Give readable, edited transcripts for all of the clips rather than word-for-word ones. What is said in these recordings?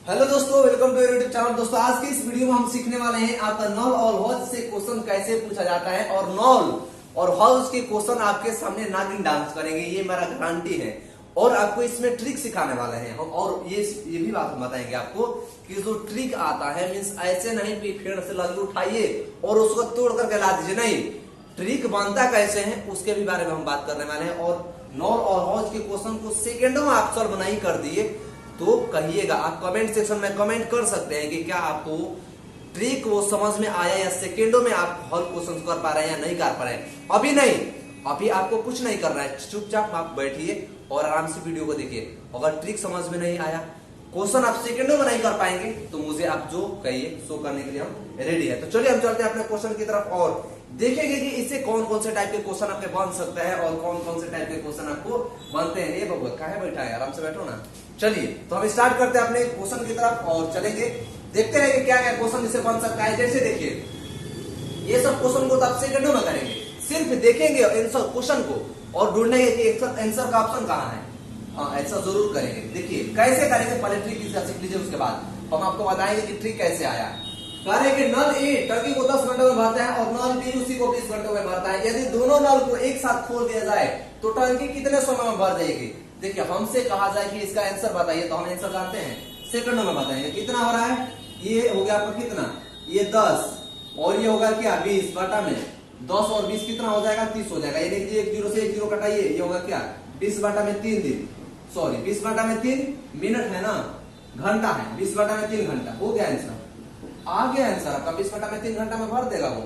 Hello दोस्तों, welcome to YouTube channel. दोस्तों आज के इस वीडियो में हम सीखने वाले हैं आपका नॉल और हौज से क्वेश्चन कैसे पूछा जाता है, और नॉल और हौज के क्वेश्चन आपके सामने नागिन डांस करेंगे, ये मेरा गारंटी है। और आपको इसमें ट्रिक सिखाने वाले हैं हम, और ये भी बात हम बताएंगे आपको कि जो ट्रिक आता है मीन्स ऐसे नहीं कि फेड़ से लल्लू उठाइए और उसको तोड़ करके ला दीजिए, नहीं, ट्रिक बनता कैसे है उसके भी बारे में हम बात करने वाले हैं। और नॉल और हौज के क्वेश्चन को सेकेंडों में आप सॉल्व नहीं कर दिए तो कहिएगा, आप कमेंट सेक्शन में कमेंट कर सकते हैं कि क्या आपको ट्रिक वो समझ में आया या सेकेंडों में आप हल क्वेश्चन कर पा रहे हैं या नहीं कर पा रहे हैं। अभी नहीं, अभी आपको कुछ नहीं करना है, चुपचाप आप बैठिए और आराम से वीडियो को देखिए। अगर ट्रिक समझ में नहीं आया, क्वेश्चन आप सेकेंडों में नहीं कर पाएंगे तो मुझे आप जो कहिए सो करने के लिए हम रेडी है। तो चलिए हम चलते हैं अपने क्वेश्चन की तरफ और देखेंगे कि इससे कौन कौन से टाइप के क्वेश्चन आपके बन सकते हैं और कौन कौन से टाइप के क्वेश्चन आपको बनते हैं। ये बबुआ कहाँ बैठा है, आराम से बैठो ना। चलिए तो हम स्टार्ट करते हैं अपने क्वेश्चन की तरफ और चलेंगे, देखते हैं कि क्या क्या क्वेश्चन इससे बन सकता है। जैसे देखिए, ये सब क्वेश्चन को तो आप सेकंडों में करेंगे, सिर्फ देखेंगे आंसर क्वेश्चन को और ढूंढेंगे कि आंसर का ऑप्शन कहाँ है। हाँ, ऐसा जरूर करेंगे। देखिए कैसे करेंगे, पहले ट्रिक सीख लीजिए, उसके बाद हम आपको बताएंगे कि ट्रिक कैसे आया। कह रहे कि नल ए टंकी को 10 घंटों में भरता है और नल बी उसी को 20 घंटों में भरता है। यदि दोनों नल को एक साथ खोल दिया जाए तो टंकी कितने समय में भर जाएगी। देखिए हमसे कहा जाए कि इसका आंसर बताइए तो हम आंसर जानते हैं, सेकंडों में बताएंगे। कितना हो रहा है, ये हो गया आपका कितना, ये 10 और ये होगा क्या 20 बटा में 10 और 20 कितना हो जाएगा, 30 हो जाएगा। ये देखिए एक जीरो से एक जीरो कटाइए, ये होगा क्या 20 बटा में 3 दिन, सॉरी 20 बटा में 3 मिनट है ना, घंटा है, 20 बटा में 3 घंटा हो गया आंसर। आ गया आंसर आपका, 20 बटा में 3 घंटा में भर देगा, वो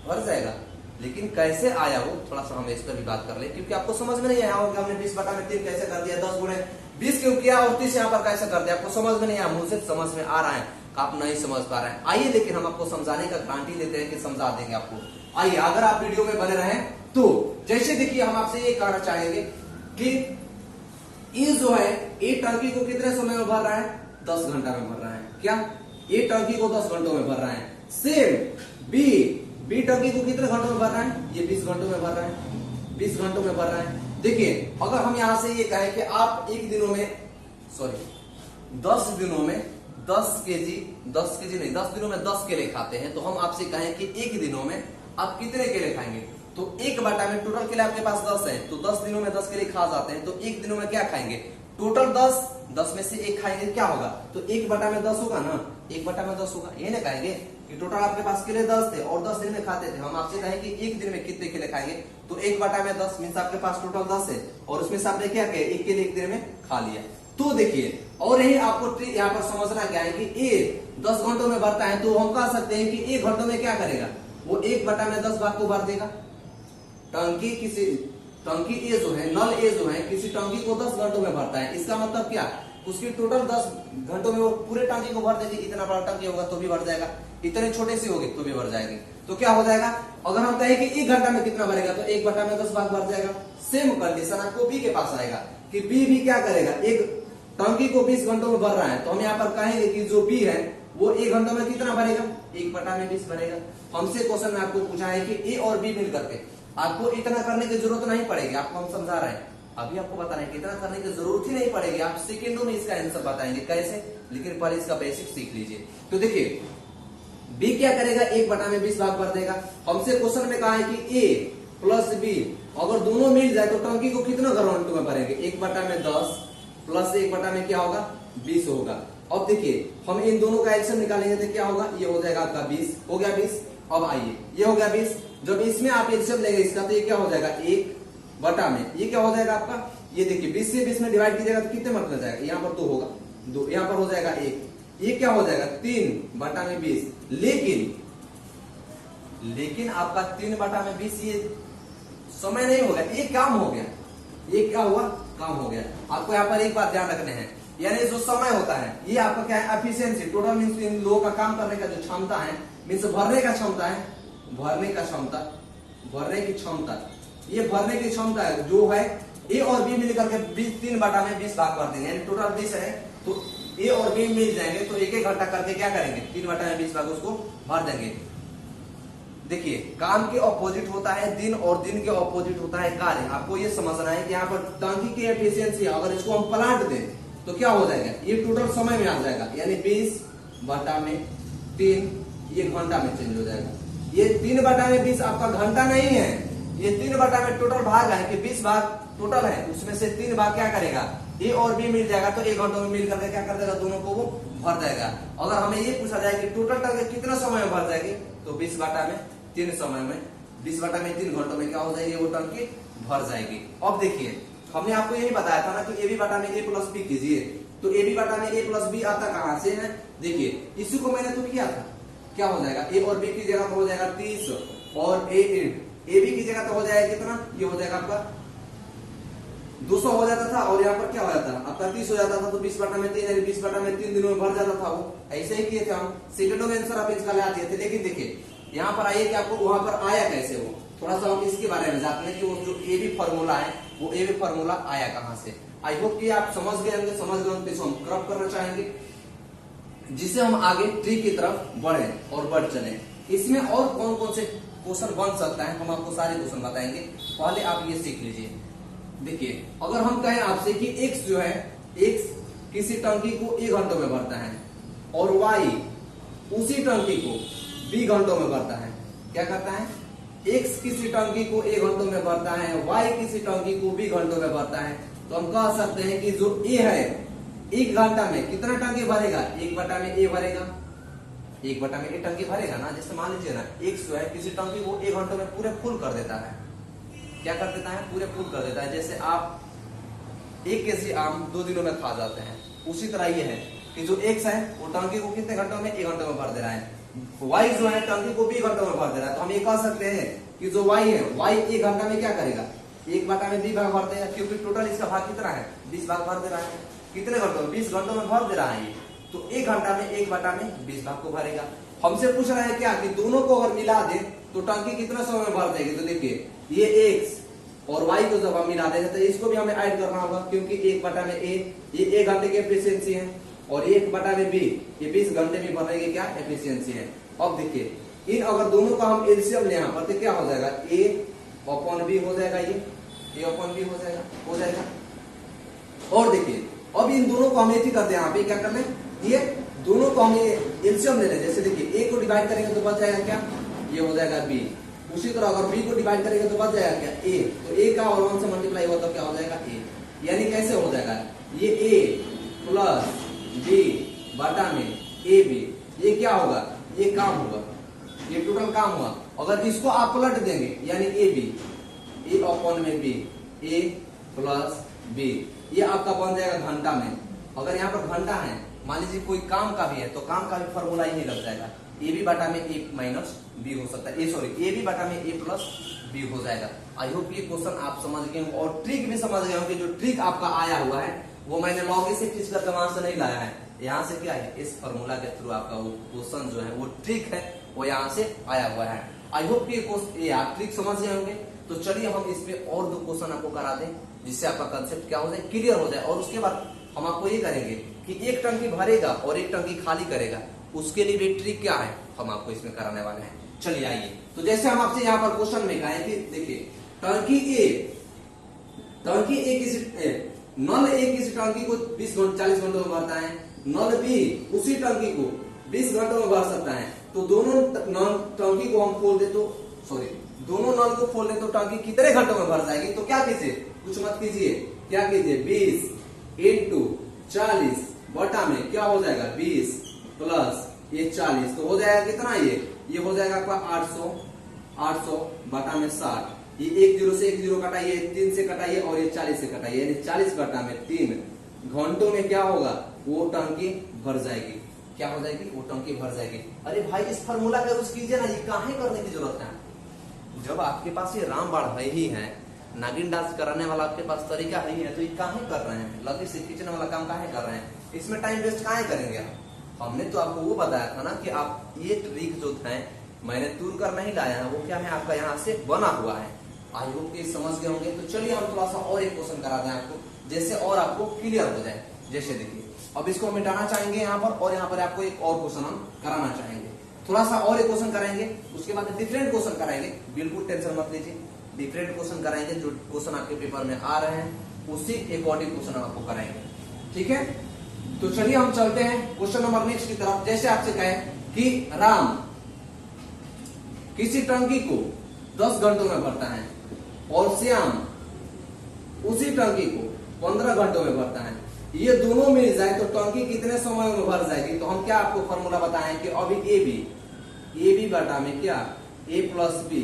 भर जाएगा। लेकिन कैसे आया वो थोड़ा सा हम इस पर भी बात कर ले, क्योंकि आपको समझ में नहीं आया होगा हमने 20 बटा में 3 कैसे कर दिया, 10 गुणे 20 क्यों किया और 30 यहाँ पर कैसे कर दिया, आपको समझ में नहीं आया। मुझे समझ में आ रहा है, आप नहीं समझ पा रहे हैं। आइए लेकिन हम आपको समझाने का गारंटी देते हैं कि समझा देंगे आपको। आइए अगर आप वीडियो में बने रहे तो जैसे देखिए हम आपसे ये कहना चाहेंगे कि ये जो है ए टंकी को कितने समय में भर रहा है, 10 घंटा में भर रहा है। क्या ए टंकी को 10 घंटों में भर रहा है। सेम बी टंकी को कितने घंटों में भर रहा है, ये 20 घंटों में भर रहा है, 20 घंटों में भर रहा है। देखिए अगर हम यहां से ये कहें कि आप एक दिनों में 10 दिनों में 10 केजी नहीं, 10 दिनों में 10 केले खाते हैं, तो हम आपसे कहें कि एक दिनों में आप कितने केले खाएंगे, तो एक बटा में टोटल केले आपके पास 10 है, तो 10 दिनों में 10 केले खा जाते हैं, तो एक दिनों में क्या खाएंगे, टोटल 10 में से एक खाएंगे, क्या होगा, तो 1 बटा में 10 होगा ना, 1 बटा में 10 होगा। ये ना कहेंगे कि टोटल आपके पास केले 10 थे और 10 दिन में खाते थे, हम आपसे कहें कि एक दिन में कितने केले खाएंगे, तो 1 बटा में 10 मीन्स आपके पास टोटल 10 है और उसमें से आपने क्या किया, एक केले एक दिन में खा लिया। तो देखिए, और यही आपको यहाँ पर समझना क्या है कि ए 10 घंटों में भरता है, तो हम कह सकते हैं कि 1 घंटों में क्या करेगा, वो 1 बटा में 10 भाग को भर देगा। टंकी ए जो है, नल ए जो है, किसी टंकी को 10 घंटों में भरता है, इसका मतलब क्या, उसकी टोटल 10 घंटों में वो पूरे टंकी को भर देगी। इतना बड़ा टंकी होगा तो भी भर जाएगा, इतने छोटे से होगी तो भी भर जाएगी। तो क्या हो जाएगा, अगर हम कहें कि 1 घंटा में कितना भरेगा, तो 1 घंटा में 10 भाग भर जाएगा। सेम कंडीशन आपको बी के पास आएगा कि बी भी क्या करेगा, एक टंकी को 20 घंटों में भर रहा है, तो हम यहाँ पर कहेंगे कि जो बी है वो 1 घंटों में कितना भरेगा, 1 बटा में 20 भरेगा। हमसे क्वेश्चन में आपको पूछा है कि ए और बी मिल करके आपको इतना करने की जरूरत नहीं पड़ेगी, आपको हम समझा रहे हैं, अभी आपको बता रहे हैं कि इतना करने की जरूरत ही नहीं पड़ेगी, आप सेकेंडों में इसका आंसर बताएंगे कैसे, लेकिन पहले इसका बेसिक सीख लीजिए। तो देखिए बी क्या करेगा, 1 बटा में 20 भाग भर देगा। हमसे क्वेश्चन में कहा है कि ए प्लस बी अगर दोनों मिल जाए तो टंकी को कितना घंटों में भरेंगे, 1 बटा में 10 प्लस 1 बटा में क्या होगा, 20 होगा। अब देखिए हम इन दोनों का एलसीएम निकालेंगे तो क्या होगा, ये हो जाएगा आपका 20, हो गया 20। अब आइए ये हो गया 20, जब इसमें आप एलसीएम लेंगे इसका तो ये क्या हो जाएगा, 1 बटा में ये क्या हो जाएगा आपका, ये देखिए 20 से 20 में डिवाइड कीजिएगा तो कितने मतलब जाएगा, यहाँ पर 2 होगा, 2 यहाँ पर हो जाएगा 1, ये क्या हो जाएगा 3 बटा में 20। लेकिन आपका 3 बटा में 20 ये समय नहीं होगा, ये काम हो गया, ये क्या हुआ, काम हो गया। आपको यहाँ पर एक बात ध्यान रखने हैं, यानी जो समय होता है ये आपका क्या है, एफिशिएंसी, टोटल मीन्स इन लोगों का काम करने का जो क्षमता है, मीन्स भरने का क्षमता है, भरने की क्षमता, ये भरने की क्षमता है जो है ए और बी मिलकर के 3 बटा में 20 भाग कर देंगे, यानी टोटल 20 है, तो ए और बी मिल जाएंगे तो एक एक घंटा करके क्या करेंगे, 3 बटा में 20 भाग उसको भर देंगे। देखिए काम के ऑपोजिट होता है दिन और दिन के ऑपोजिट होता है कार्य। आपको ये समझना है कि यहाँ पर टंकी की एफिशिएंसी अगर इसको हम पलट दें तो क्या हो जाएगा, ये टोटल समय में आ जाएगा, यानी 20/3 ये घंटा में चेंज हो जाएगा। ये 3/20 आपका घंटा नहीं है, ये 3 में टोटल भाग है कि 20 भाग टोटल है, उसमें से 3 भाग क्या करेगा, ए और बी मिल जाएगा, तो 1 घंटों में मिल करके क्या कर देगा, दोनों को वो भर देगा। अगर हमें ये पूछा जाए कि टोटल टंकी कितना समय में भर जाएगी, तो 20/3 समय में 20/3 घंटों में क्या हो जाएगी, वो टंकी भर जाएगी। अब देखिए हमने आपको यही बताया था ना कि ए बी बटा में ए प्लस बी कीजिए, तो ए बी बटा में ए प्लस बी आता कहां से है, देखिए इसी को मैंने तो किया था, क्या हो जाएगा, ए और बी की जगह तो हो जाएगा 30 और ए बी की जगह तो हो जाएगा कितना, ये हो जाएगा आपका 200 हो जाता था, और यहाँ पर क्या हो जाता था आपका 30 हो जाता था, तो 20/3 यानी 20/3 दिनों में भर जाता था। वो ऐसे ही किए थे हम, सेकंडों में आंसर आप इसका लगा दिए थे। लेकिन देखिए यहाँ पर आइए कि आपको वहां पर आया कैसे, वो थोड़ा सा हम इसके बारे में जानते हैं कि वो जो ए बी फॉर्मूला है, वो ए बी फॉर्मूला आया कहां से। आई होप कि आप समझ गए होंगे, तो इसको हम क्रॉप करना चाहेंगे जिससे हम आगे ट्री की तरफ बढ़े और बढ़ चले। इसमें और कौन कौन से क्वेश्चन बन सकता है, हम आपको सारे क्वेश्चन बताएंगे, पहले आप ये सीख लीजिए। देखिए अगर हम कहें आपसे कि x जो है, x किसी टंकी को 1 घंटों में भरता है और y उसी टंकी को b घंटों में भरता है, क्या करता है, x किसी टंकी को 1 घंटों में भरता है, y किसी टंकी को b घंटों में भरता है, तो हम कह सकते हैं कि जो a है 1 घंटा में कितना टंकी भरेगा, 1/a भरेगा, 1/a टंकी भरेगा ना। जैसे मान लीजिए ना x जो है किसी टंकी को 1 घंटों में पूरे फुल कर देता है, क्या कर देता है, पूरे फुल कर देता है। जैसे आप 1 केजी आम 2 दिनों में खा जाते हैं, उसी तरह ये है कि जो x है वो टंकी को कितने घंटों में, 1 घंटों में भर दे रहा है। y जो है टंकी को 20 घंटों में भर दे रहा है, तो हम ये कह सकते हैं कि जो y है, y 1 घंटा में क्या करेगा, 1/20 भाग भर देगा, क्योंकि टोटल इसका भाग कितना है, 20 भाग भर दे रहा है। कितने घंटों में, 20 घंटों में भर दे रहा है ये, तो 1 घंटा में 1/20 भाग को भरेगा। हमसे पूछ रहा है क्या कि दोनों को अगर मिला दे तो टंकी कितना समय में भर देगी, तो देखिए ये x और y को जब हम मिला देंगे तो इसको भी हमें ऐड करना होगा, क्योंकि 1/a ये 1 घंटे की एफिशिएंसी है और 1/b ये 20 घंटे में भरने की क्या एफिशिएंसी है। अब देखिए इन अगर दोनों का हम एलसीएम ले यहाँ पर तो क्या हो जाएगा, a/b हो जाएगा, ये a/b हो जाएगा। और देखिए अब इन दोनों को हम एक ही करते हैं, यहाँ पे क्या करना है, ये दोनों को हम एलसीएम ले लें। जैसे देखिए a को डिवाइड करेंगे तो बच जाएगा क्या, ये हो जाएगा b। उसी तरह अगर b को डिवाइड करेंगे तो बच जाएगा क्या, a, तो a का और 1 से मल्टीप्लाई हुआ तो क्या हो जाएगा, a। यानी कैसे हो जाएगा, ये a प्लस b बटा में ab, ये क्या होगा, ये काम होगा, ये टोटल काम हुआ। अगर इसको आप पलट देंगे यानी ab, a/b, a plus b, ये आपका बन जाएगा घंटा में। अगर यहाँ पर घंटा है, मान लीजिए कोई काम का भी है, तो काम का भी फॉर्मूला यही लग जाएगा, ए बी बटा में ए माइनस बी हो सकता है, ए बी बटा में ए प्लस बी हो जाएगा। आई होप ये क्वेश्चन आप समझ गए होंगे और ट्रिक भी समझ गए होंगे। जो ट्रिक आपका आया हुआ है वो मैंने लॉग से खींच करके वहां से नहीं लाया है, यहाँ से क्या है, इस फॉर्मूला के थ्रू आपका वो क्वेश्चन जो है, वो ट्रिक है, वो यहाँ से आया हुआ है। आई होप ये आप ट्रिक समझ गए होंगे। तो चलिए हम इस पे और 2 क्वेश्चन आपको करा दें, जिससे आपका कंसेप्ट क्या हो जाए, क्लियर हो जाए। और उसके बाद हम आपको ये करेंगे कि एक टंकी भरेगा और एक टंकी खाली करेगा, उसके लिए भी ट्रिक क्या है हम आपको इसमें कराने वाले हैं। चलिए आइए, तो जैसे हम आपसे यहाँ पर क्वेश्चन में कहें कि देखिए टंकी ए किसी नल ए किसी टंकी को 40 घंटों में भरता है, नल बी उसी टंकी को 20 घंटों में भर सकता है। तो दोनों टंकी को हम खोल दे तो दोनों नल को खोल दे तो टंकी कितने घंटों में भर जाएगी। तो क्या कीजिए, कुछ मत कीजिए, क्या कीजिए 20 × 40 बटा में क्या हो जाएगा 20 प्लस ये 40, तो हो जाएगा कितना, ये हो जाएगा आपका 800 बटा में 60। ये 1 0 से 1 0 कटाइए, 3 से कटाइए और ये 40 से कटाइए, यानी 40 बटा में 3 घंटों में क्या होगा, वो टंकी भर जाएगी। क्या हो जाएगी, वो टंकी भर जाएगी। अरे भाई इस फॉर्मूला का यूज कीजिए ना, ये काहे करने की जरूरत है। जब आपके पास ये रामबाण है ही है, नागिन डांस कराने वाला आपके पास तरीका है ही है, तो ये काहे कर रहे हैं, लगी से खींचने वाला काम काहे कर रहे हैं, इसमें टाइम वेस्ट काहे करेंगे आप। हमने तो आपको वो बताया था ना कि आप ये ट्रिक जो है मैंने तूर कर नहीं लाया है, वो क्या है आपका यहाँ से बना हुआ है। आई होप कि समझ गए होंगे। तो चलिए हम थोड़ा सा और एक क्वेश्चन करा दें आपको, जैसे और आपको क्लियर हो जाए। जैसे देखिए अब इसको मिटाना चाहेंगे यहाँ पर, और यहाँ पर आपको एक और क्वेश्चन हम कराना चाहेंगे। थोड़ा सा और एक क्वेश्चन कराएंगे, उसके बाद डिफरेंट क्वेश्चन कराएंगे, बिल्कुल टेंशन मत लीजिए। डिफरेंट क्वेश्चन कराएंगे, जो क्वेश्चन आपके पेपर में आ रहे हैं उसी अकॉर्डिंग क्वेश्चन हम आपको कराएंगे। ठीक है, तो चलिए हम चलते हैं क्वेश्चन नंबर नेक्स्ट की तरफ। जैसे आपसे कहे कि राम किसी टंकी को 10 घंटों में भरता है और श्याम उसी टंकी को 15 घंटों में भरता है, ये दोनों मिल जाए तो टंकी कितने समय में भर जाएगी। तो हम क्या आपको फॉर्मूला बताएं कि अभी ए बी बटा में क्या ए प्लस बी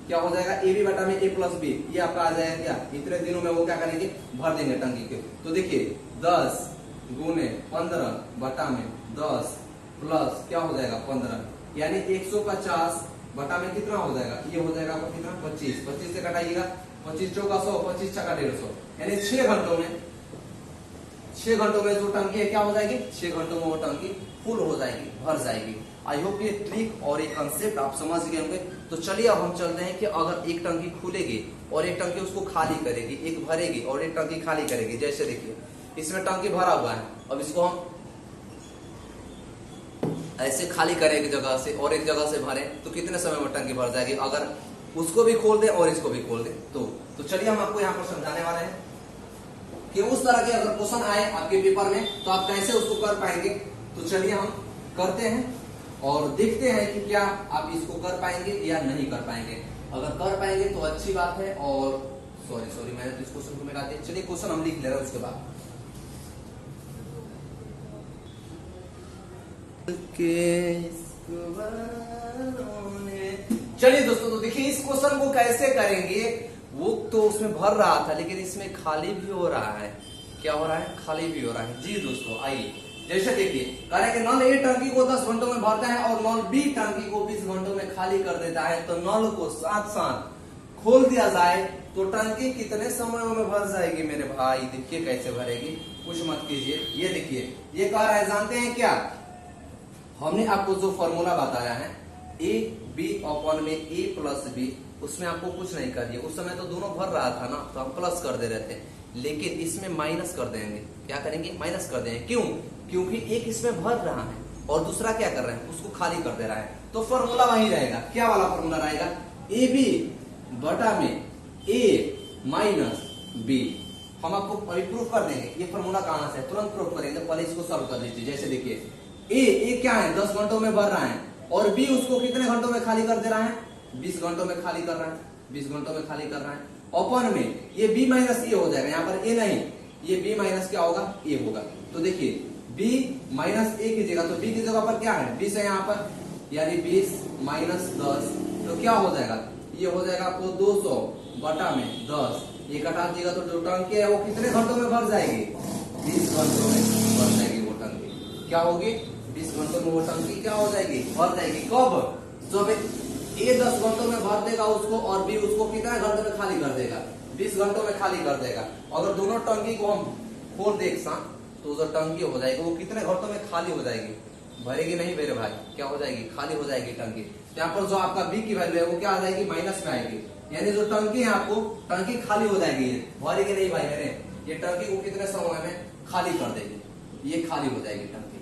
क्या हो जाएगा, ए बी बटा में ए प्लस बी, ये आपका आ जाएगा क्या, इतने दिनों में वो क्या करेंगे, भर देंगे टंकी के। तो देखिए 10 गुने 15 बटा में 10 प्लस क्या हो जाएगा 15, यानी 150 बटा में कितना हो जाएगा, ये हो जाएगा आपका कितना 25, 25 से घटाइएगा 25 चौका 100, 25 छक्का 150, यानी 6 घंटों में जो टंकी है क्या हो जाएगी, 6 घंटों में वो टंकी फुल हो जाएगी, भर जाएगी। आई होप ये ट्रिक और एक कंसेप्ट आप समझ गए होंगे। तो चलिए अब हम चलते हैं कि अगर एक टंकी खुलेगी और एक टंकी उसको खाली करेगी, एक भरेगी और एक टंकी खाली करेगी। जैसे देखिए इसमें टंकी भरा हुआ है, अब इसको हम ऐसे खाली करें एक जगह से और एक जगह से भरें तो कितने समय में टंकी भर जाएगी, अगर उसको भी खोल दे और इसको भी खोल दे तो चलिए हम आपको यहाँ पर समझाने वाले हैं कि उस तरह के अगर क्वेश्चन आए आपके पेपर में तो आप कैसे उसको कर पाएंगे। तो चलिए हम करते हैं और देखते हैं कि क्या आप इसको कर पाएंगे या नहीं कर पाएंगे। अगर कर पाएंगे तो अच्छी बात है, और सॉरी मैंने तो इस क्वेश्चन को मिटा दिया। चलिए क्वेश्चन हम लिख ले रहे हैं उसके बाद। चलिए दोस्तों, तो देखिए इस क्वेश्चन को कैसे करेंगे। वो तो उसमें भर रहा था लेकिन इसमें खाली भी हो रहा है। क्या हो रहा है, खाली भी हो रहा है। जी दोस्तों आइए, जैसे देखिए कह रहे हैं कि नल ए टंकी को 10 घंटों में भरता है और नल बी टंकी को 20 घंटों में खाली कर देता है। तो नल को साथ साथ खोल दिया जाए तो टंकी कितने समय में भर जाएगी मेरे भाई। देखिए कैसे भरेगी, कुछ मत कीजिए। ये देखिए ये कह रहा है, जानते हैं क्या, हमने आपको जो फॉर्मूला बताया है ए बी अपॉन में ए प्लस बी, उसमें आपको कुछ नहीं करिए। उस समय तो दोनों भर रहा था ना, तो हम प्लस कर दे रहे थे, लेकिन इसमें माइनस कर देंगे। क्या करेंगे, माइनस कर देंगे। क्यों, क्योंकि एक इसमें भर रहा है और दूसरा क्या कर रहे हैं, उसको खाली कर दे रहा है। तो फॉर्मूला वही रहेगा। क्या वाला फॉर्मूला रहेगा, ए बी बटा में ए माइनस बी। हम आपको प्रूफ कर देंगे ये फॉर्मूला कहां से, तुरंत प्रूफ करेंगे। पहले इसको सॉल्व कर लीजिए। जैसे देखिए ए क्या है, 10 घंटों में भर रहा है और बी उसको कितने घंटों में खाली कर दे रहा है, 20 घंटों में खाली कर रहा है, 20 घंटों में खाली कर रहा है। ओपन में ये बी माइनस ए हो जाएगा, यहाँ पर ए नहीं, ये बी माइनस क्या होगा, ए होगा। तो देखिए बी माइनस ए की जगह, तो बी की जगह पर क्या है 20 है यहाँ पर, यानी 20 माइनस 10, तो क्या हो जाएगा, ये हो जाएगा आपको 200 बटा में 10। ये घटा दीजिएगा तो जो टंकी है वो कितने घंटों में भर जाएगी, 20 घंटों में भर जाएगी वो टंकी। क्या होगी, 20 घंटों में वो टंकी क्या हो जाएगी, भर जाएगी। कब, जब ए 10 घंटों में भर देगा उसको और बी उसको कितने घंटों में खाली कर देगा, 20 घंटों में खाली कर देगा। अगर दोनों टंकी को हम खोल दे एक साथ तो जो टंकी हो जाएगी वो कितने घंटों में खाली हो जाएगी, भरेगी नहीं मेरे भाई, क्या हो जाएगी, खाली हो जाएगी टंकी। यहाँ पर जो आपका बी की वैल्यू है वो क्या आ जाएगी, माइनस में आएगी, यानी जो टंकी है आपको टंकी खाली हो जाएगी, भरेगी नहीं भाई मेरे। ये टंकी को कितने समय में खाली कर देगी, ये खाली हो जाएगी टंकी,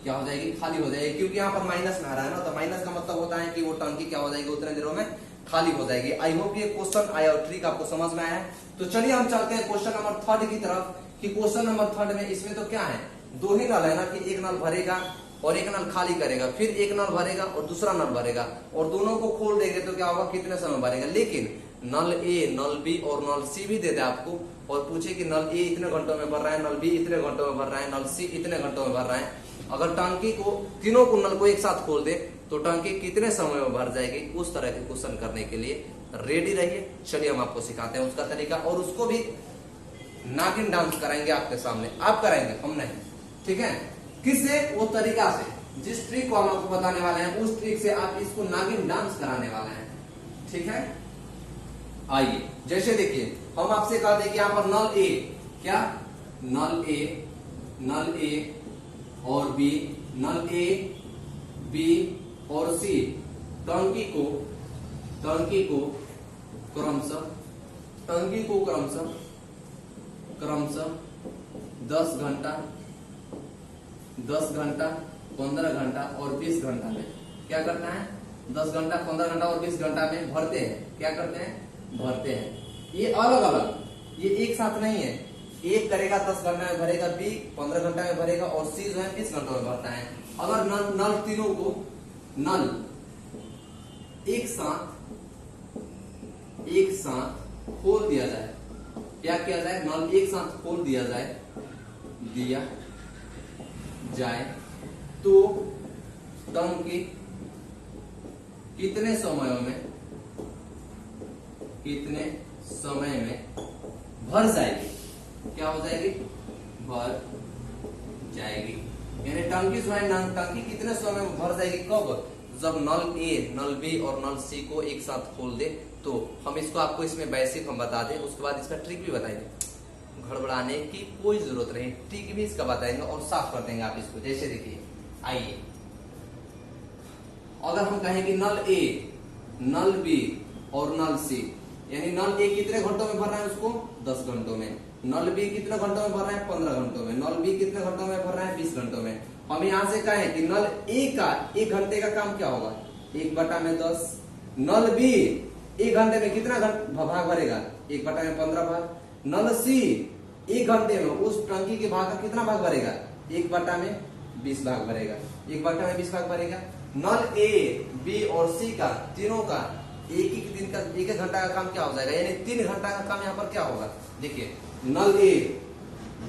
क्या हो जाएगी, खाली हो जाएगी। क्योंकि यहाँ पर माइनस में आ रहा है ना, तो माइनस का मतलब होता है कि वो टंकी क्या हो जाएगी, उतने दिनों में खाली हो जाएगी। आई होप ये क्वेश्चन आया और ट्रिक आपको समझ में आया है। तो चलिए हम चलते हैं क्वेश्चन नंबर 3 की तरफ, कि क्वेश्चन नंबर 3 में इसमें तो क्या है, दो ही नल है ना, कि एक नल भरेगा और एक नल खाली करेगा, फिर एक नल भरेगा और दूसरा नल भरेगा, और दोनों को खोल देंगे तो क्या होगा, कितने समय भरेगा। लेकिन नल ए, नल बी और नल सी भी दे दे आपको और पूछे कि नल ए इतने घंटों में भर रहा है, नल बी इतने घंटों में भर रहा है, नल सी इतने घंटों में भर रहा है। अगर टंकी को तीनों को नल को एक साथ खोल दे तो टंकी कितने समय में भर जाएगी, उस तरह के क्वेश्चन करने के लिए रेडी रहिए। चलिए हम आपको सिखाते हैं उसका तरीका, और उसको भी नागिन डांस कराएंगे आपके सामने, आप कराएंगे, हम नहीं, ठीक है। किससे, वो तरीका से, जिस ट्रिक को हम आपको बताने वाले हैं उस ट्रिक से आप इसको नागिन डांस कराने वाले हैं, ठीक है। आइए, जैसे देखिए हम आपसे कहते हैं कि यहाँ पर नल ए, क्या, नल ए और बी, नल ए बी और सी टंकी को क्रमशः 10 घंटा 15 घंटा और 20 घंटा में क्या करना है, 10 घंटा 15 घंटा और 20 घंटा में भरते हैं। क्या करते हैं, भरते हैं। ये अलग अलग, ये एक साथ नहीं है, ए करेगा 10 घंटा में भरेगा, बी 15 घंटा में भरेगा और सी जो है 20 घंटों में भरता है। अगर नल तीनों को नल एक साथ खोल दिया जाए, क्या किया जाए, नल एक साथ खोल दिया जाए तो टंकी कितने समय में भर जाएगी, क्या हो जाएगी, भर जाएगी। यानी टंकी जो है टंकी कितने समय में भर जाएगी, कब, जब नल ए, नल बी और नल सी को एक साथ खोल दे। तो हम इसको आपको इसमें बेसिक हम बता दें, उसके बाद इसका ट्रिक भी बताएंगे, घड़बड़ाने की कोई जरूरत नहीं, ट्रिक भी इसका बताएंगे और साफ कर देंगे आप इसको। जैसे देखिए, आइए अगर हम कहें कि नल ए, नल बी और नल सी, यानी नल ए कितने घंटों में भर रहा है उसको 10 घंटों में, नल बी कितने घंटों में भर रहा है 15 घंटों में, नल बी कितने घंटों में भर रहा है 20 घंटों में। हम यहां से कहें कि नल ए का 1 घंटे का काम क्या होगा, 1/10। नल बी 1 घंटे में कितना भाग भरेगा, 1/15 भाग। नल सी 1 घंटे में उस टंकी के भाग का कितना भाग भरेगा, 1/20 भाग भरेगा, 1/20 भाग भरेगा। नल ए, बी और सी का तीनों का एक दिन का 1 घंटा का काम क्या हो जाएगा, यानी 3 घंटा का काम यहाँ पर क्या होगा। देखिए, नल ए,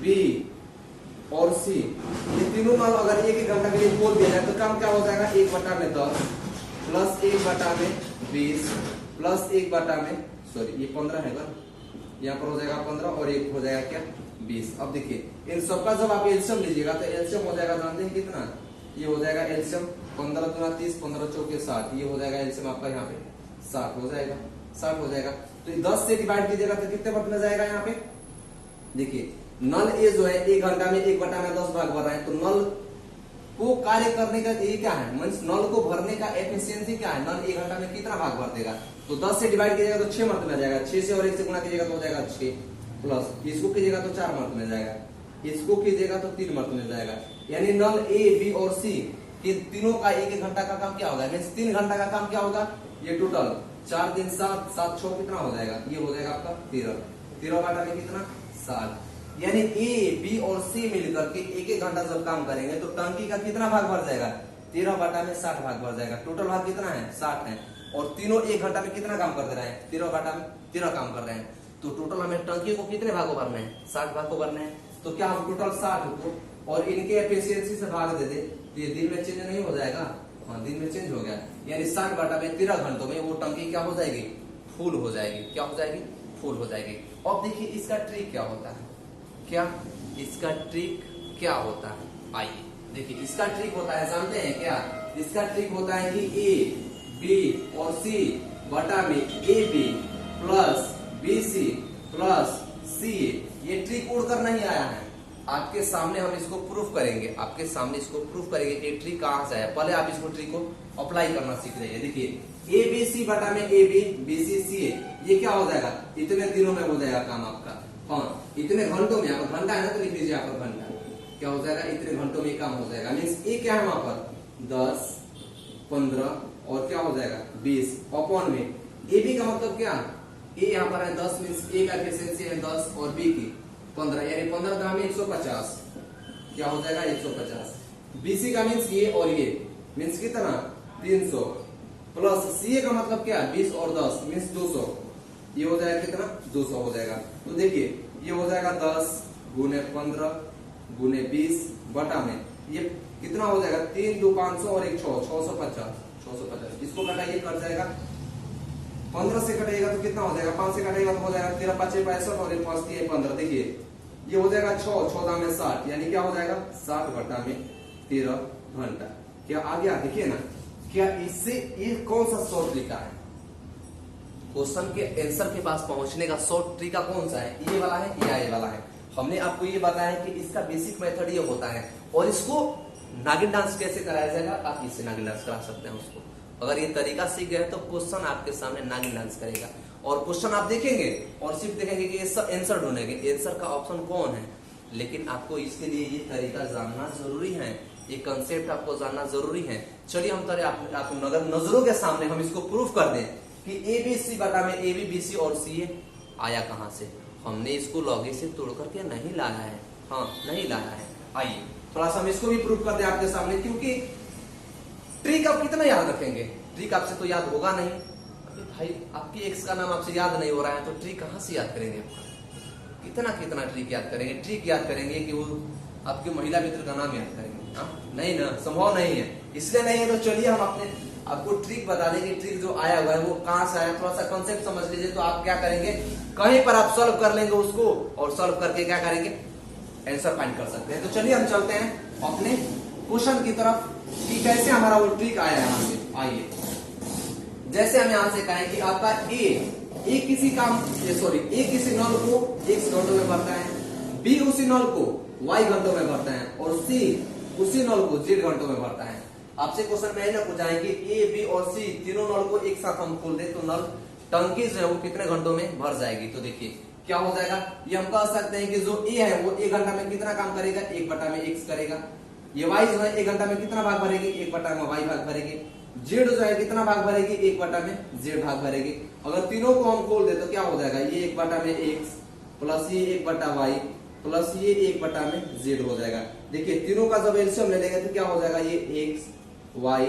बी और सी, ये तीनों नल अगर 1 घंटा के लिए खोल दिया जाए तो काम क्या हो जाएगा, 1/10 प्लस 1/20 प्लस 1/, ये 15 है ना, यहाँ पर हो जाएगा 15 और 1 हो जाएगा क्या, 20। अब देखिए इन सबका जब आप एलसीएम लीजिएगा तो एलसीएम हो जाएगा, जानते हैं कितना, ये हो जाएगा एलसीएम 15 दूना 30, 15 चौके 60, ये हो जाएगा एलसीएम आपका यहाँ पे 60 हो जाएगा, 60 हो जाएगा। तो 10 से डिवाइड कीजिएगा तो कितने बढ़ जाएगा यहाँ पे। देखिए नल ए जो है 1 घंटा में 1/10 भाग भर रहा है, तो नल को कार्य करने का ये क्या है, मींस नल को भरने का एफिशिएंसी क्या है, नल 1 घंटा में कितना भाग भर देगा। तो 10 से डिवाइड कीजिएगा तो 6 मर्त में जाएगा, 6 से और 1 से गुणा कीजिएगा तो हो जाएगा 6, प्लस इसको कीजिएगा तो 4 मर्त में जाएगा, इसको कीजिएगा तो 3 मर्त में जाएगा। यानी नल ए, बी और सी ये तीनों का 1 घंटा का काम क्या होगा, मींस 3 घंटा का काम क्या होगा। ये टोटल 4 दिन 7, 7 6 कितना हो जाएगा, ये हो जाएगा आपका 13 घंटा में कितना 60। यानी ए, बी और सी मिलकर के 1 घंटा जब काम करेंगे तो टंकी का कितना भाग भर जाएगा, 13/60 भाग भर जाएगा। टोटल भाग कितना है 60 है, और तीनों 1 घंटा में कितना काम कर दे रहे हैं, 13 काम कर रहे हैं। तो टोटल हमें टंकी को कितने भागों भरना है, 60 भाग को भरना है। तो क्या हम टोटल 60 को और इनके एफिशिएंसी से भाग दे दे तो ये दिन में चेंज नहीं हो जाएगा, हाँ दिन में चेंज हो गया। यानी 60/13 घंटों में वो टंकी क्या हो जाएगी, फुल हो जाएगी, क्या हो जाएगी, फुल हो जाएगी। अब देखिए इसका ट्रिक क्या होता है, क्या इसका ट्रिक क्या होता है, आइए देखिए इसका ट्रिक होता है, जानते हैं क्या, इसका ट्रिक होता है कि ए, बी और सी बटा में A B plus B C plus C, ये ट्रिक उड़कर नहीं आया है, आपके सामने हम इसको प्रूफ करेंगे, आपके सामने इसको प्रूफ करेंगे कि ट्रिक कहां से आया। पहले आप इसको ट्रिक को अप्लाई करना सीख जाइए। देखिए ए बी सी बटा में ए बी, बी सी सी ए, ये क्या हो जाएगा, इतने दिनों में हो जाएगा काम आपका, हाँ इतने घंटों में, यहाँ पर घंटा है ना तो लिख लीजिए यहाँ पर घंटा, क्या हो जाएगा, इतने घंटों में काम हो जाएगा। मीन्स ए क्या है वहां पर 10, 15 और क्या हो जाएगा 20 अपॉन में ए बी का मतलब क्या, ए यहाँ पर है 10, मीन्स ए का एफिशिएंसी है 10 और बी की 15, यानी 15 ग्राम में 150, क्या हो जाएगा 150। बीसी का मीन्स ये और ये मीन्स कितना 300 प्लस सी का मतलब क्या 20 और 10 मीन्स 200, ये हो जाएगा कितना 200 हो जाएगा। तो देखिए ये हो जाएगा 10 गुने 15 गुने 20 बटा में ये कितना हो जाएगा 3 2 500 और 1 650, इसको घटाइए कट जाएगा, 15 से कटेगा तो कितना हो जाएगा, 5 से कटेगा तो हो जाएगा 13 5 65 और 1 5 3 15। देखिए ये हो जाएगा 6 में 60, यानी क्या हो जाएगा 60/13 घंटा। क्या आ गया, देखिए ना, क्या इससे ये कौन सा शॉर्ट तरीका है, क्वेश्चन के आंसर के पास पहुंचने का शॉर्ट तरीका कौन सा है, ये वाला है या ये वाला है। हमने आपको ये बताया कि इसका बेसिक मेथड ये होता है, और इसको नागिन डांस कैसे कराया जाएगा, आप इससे नागिन डांस करा सकते हैं उसको। अगर ये तरीका सीख गए तो क्वेश्चन आपके सामने नागिन डांस करेगा, और क्वेश्चन आप देखेंगे और सिर्फ देखेंगे कि ये आंसर ढूंढेंगे, आंसर का ऑप्शन कौन है। लेकिन आपको इसके लिए ये तरीका जानना जरूरी है, ये कंसेप्ट आपको जानना जरूरी है। चलिए हम आप नजरों के सामने हम इसको प्रूफ कर दें कि ए बी सी बटा में ए बी बी सी और सी आया कहां से। हमने इसको लॉगी से तोड़ करके नहीं लाया है, हाँ नहीं लाया है। आइए थोड़ा सा हम इसको भी प्रूव कर दें आपके सामने, क्योंकि ट्रिक आप कितना याद रखेंगे, ट्रिक आपसे तो याद होगा नहीं। अभी भाई आपकी एक्स का नाम आपसे याद नहीं हो रहा है तो ट्रिक कहाँ से याद करेंगे? कितना कितना ट्रिक याद करेंगे? ट्रिक याद करेंगे कि वो आपके महिला मित्र का नाम याद करेंगे? नहीं ना, संभव नहीं है। इसलिए नहीं है तो चलिए हम अपने आपको ट्रिक बता दें कि ट्रिक जो आया हुआ है वो कहां से आया, थोड़ा सा कॉन्सेप्ट समझ लीजिए। तो आप क्या करेंगे, कहीं पर आप सॉल्व कर लेंगे उसको और सॉल्व करके क्या करेंगे, आंसर फाइंड कर सकते हैं। तो चलिए हम चलते हैं अपने क्वेश्चन की तरफ कि कैसे हमारा वो ट्रिक आया है यहाँ से। आइए जैसे हम यहाँ से कहें कि आपका ए किसी काम ए किसी नल को x घंटों में भरता है, बी उसी नल को y घंटों में भरता है और सी उसी नल को z घंटों में भरता है। आपसे क्वेश्चन में ना पूछा है कि ए बी और सी तीनों नल को एक साथ हम खोल दे तो नल टंकी जो है वो कितने घंटों में भर जाएगी। तो देखिए क्या हो जाएगा, ये हम कह सकते हैं कि जो ए है वो 1 घंटा में कितना काम करेगा, 1/x करेगा। ये y जो है 1 घंटा में कितना भाग भरेगी, 1/y भाग भरेगी। z जो है कितना भाग भरेगी, 1/z भाग भरेगी। अगर तीनों को हम खोल दे तो क्या हो जाएगा, ये 1/x प्लस ये 1/y प्लस ये 1/z हो जाएगा। देखिए तीनों का जब एलसीएम ले लेंगे तो क्या हो जाएगा, ये x y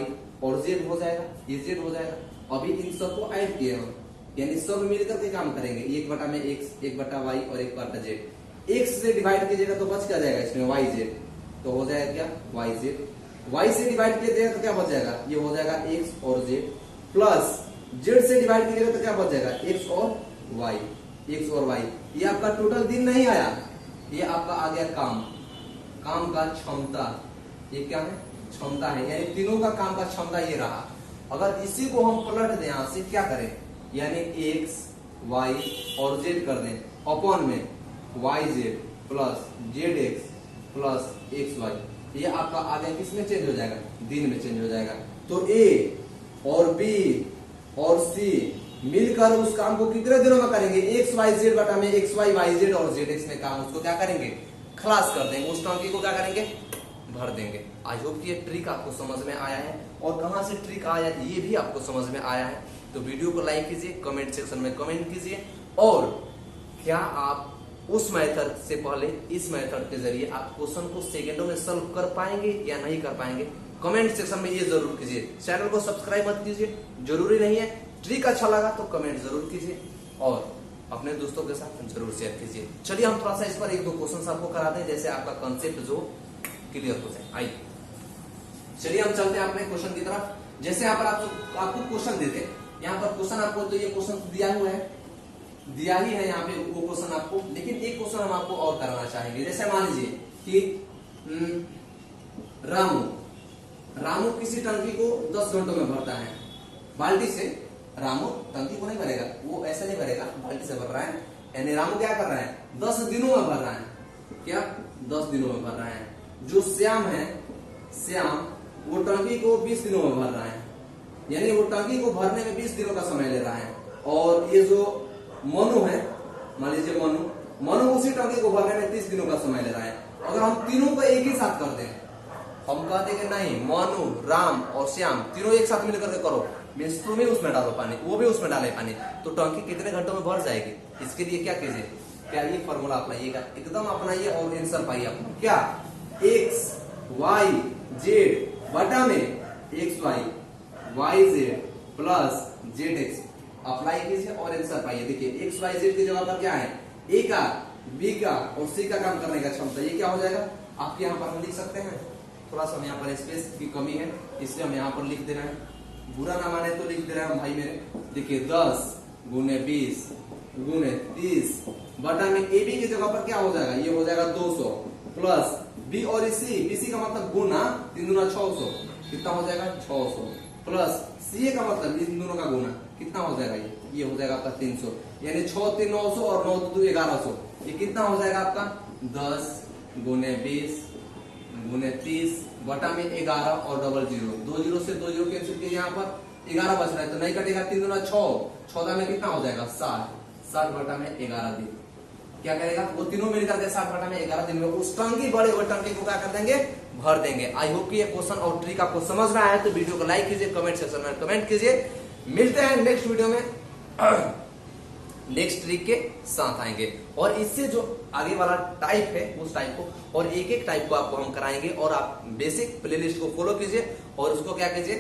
और z हो जाएगा, ये z हो जाएगा। अभी इन सबको ऐड किए हम, यानी सब मिलकर के काम करेंगे, 1/x 1/y और 1/z। x से डिवाइड कीजिएगा तो बच क्या जाएगा इसमें, yz। तो हो जाएगा क्या, yz। y से डिवाइड कीजिएगा तो क्या बच जाएगा, ये हो जाएगा x और z प्लस z से डिवाइड कीजिएगा तो क्या बच जाएगा, x और y। ये आपका टोटल दिन नहीं आया, ये आपका आ गया काम का क्षमता। ये क्या है, क्षमता है, यानी तीनों का काम का क्षमता ये रहा। अगर इसी को हम पलट दें यहां से क्या करें, यानी x y और z कर दें अपॉन में yz plus zx plus xy, ये आपका आगे किसमें चेंज हो जाएगा, दिन में चेंज हो जाएगा। तो a और b और c मिलकर उस काम को कितने दिनों में करेंगे, x y z बटा में x y y z और zx में काम उसको क्या करेंगे, खलास कर देंगे, उस टंकी को क्या करेंगे, भर देंगे। आई होप कि ये ट्रिक आपको समझ में आया है और कहां से ट्रिक आया ये भी आपको समझ में आया है। तो वीडियो को लाइक कीजिए, कमेंट सेक्शन में कमेंट कीजिए और क्या आप उस मेथड से पहले इस मेथड के जरिए आप क्वेश्चन को सेकंडों में सॉल्व कर पाएंगे या नहीं कर पाएंगे, कमेंट सेक्शन में ये जरूर कीजिए। चैनल को सब्सक्राइब मत कीजिए, जरूरी नहीं है। ट्रिक अच्छा लगा तो कमेंट जरूर कीजिए और अपने दोस्तों के साथ जरूर शेयर कीजिए। चलिए हम थोड़ा सा इस पर 1-2 क्वेश्चन आपको करा दें, जैसे आपका कंसेप्ट जो क्लियर हो जाए। आइए चलिए हम चलते हैं अपने क्वेश्चन की तरफ। जैसे यहाँ पर आपको क्वेश्चन देते, यहाँ पर क्वेश्चन आपको, तो ये क्वेश्चन दिया हुआ है, दिया ही है यहाँ पे वो क्वेश्चन आपको, लेकिन एक क्वेश्चन हम आपको और कराना चाहेंगे। जैसे मान लीजिए कि रामू किसी टंकी को 10 घंटों में भरता है। बाल्टी से रामू टंकी को नहीं भरेगा, वो ऐसे नहीं भरेगा, बाल्टी से भर रहा है, यानी रामू क्या कर रहा है, 10 दिनों में भर रहा है। क्या 10 दिनों में भर रहा है। जो श्याम है, श्याम वो टंकी को 20 दिनों में भर रहा है, यानी वो टंकी को भरने में 20 दिनों का समय ले रहा है। और ये जो मनु है, मान लीजिए मनु उसी टंकी को भरने में 30 दिनों का समय ले रहा है। अगर हम तीनों को एक ही साथ कर दें, हम कहते हैं कि नहीं मनु राम और श्याम तीनों एक साथ मिलकर के करो, मीन्स तुम ही उसमें डालो पानी, वो भी उसमें डाले पानी, तो टंकी कितने घंटों में भर जाएगी। इसके लिए क्या कीजिए, क्या ये फॉर्मूला अपनाइएगा, एकदम अपनाइए और आंसर पाइए अपना। क्या x y z बटा में x y y z plus z x apply कीजिए और आंसर पाइए। देखिए x y z की जगह पर क्या है, a का b का और c का काम करने का क्षमता, ये क्या हो जाएगा आपके यहाँ पर हम लिख सकते हैं। थोड़ा सा यहाँ पर स्पेस की कमी है इसलिए हम यहाँ पर लिख दे रहे हैं, बुरा ना माने तो लिख दे रहे हैं भाई मेरे। देखिए 10 गुने 20 गुने 30 बटा में ए बी की जगह पर क्या हो जाएगा, ये हो जाएगा 200 प्लस बी और सी का मतलब गुना 3 दूना 600, कितना हो जाएगा 600 प्लस सी का मतलब इन दोनों का गुना कितना हो जाएगा, ये हो जाएगा आपका 300, यानी 6 3 900 और 9 2 1100, ये कितना हो जाएगा आपका 10 गुने 20 गुने 30 बटा में 11 और डबल 0, 2 0 से 2 0 कैंसिल किए, यहाँ पर 11 बच रहा है तो नहीं कटेगा, 3 दूना 6, 14 में कितना हो जाएगा 60 बटा में 11 दिन, क्या करेगा वो तीनों मिलकर के 60 बटा में 11 दिन में उस टंकी बड़े हुए टंकी को क्या कर देंगे, भर देंगे। आई होप कि ये क्वेश्चन और ट्रिक आपको समझ में आया, तो वीडियो को लाइक कीजिए, कमेंट सेक्शन में कमेंट कीजिए। मिलते हैं नेक्स्ट वीडियो में नेक्स्ट ट्रिक के साथ आएंगे। और इससे जो आगे वाला टाइप है उस टाइप को और एक एक टाइप को आपको हम कराएंगे। और आप बेसिक प्लेलिस्ट को फॉलो कीजिए और उसको क्या कीजिए,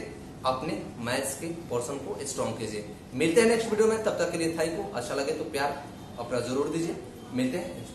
अपने मैथ्स के पोर्शन को स्ट्रॉन्ग कीजिए। मिलते हैं नेक्स्ट वीडियो में, तब तक के लिए थैंक यू। अच्छा लगे तो प्यार अपना जरूर दीजिए। मिलते हैं।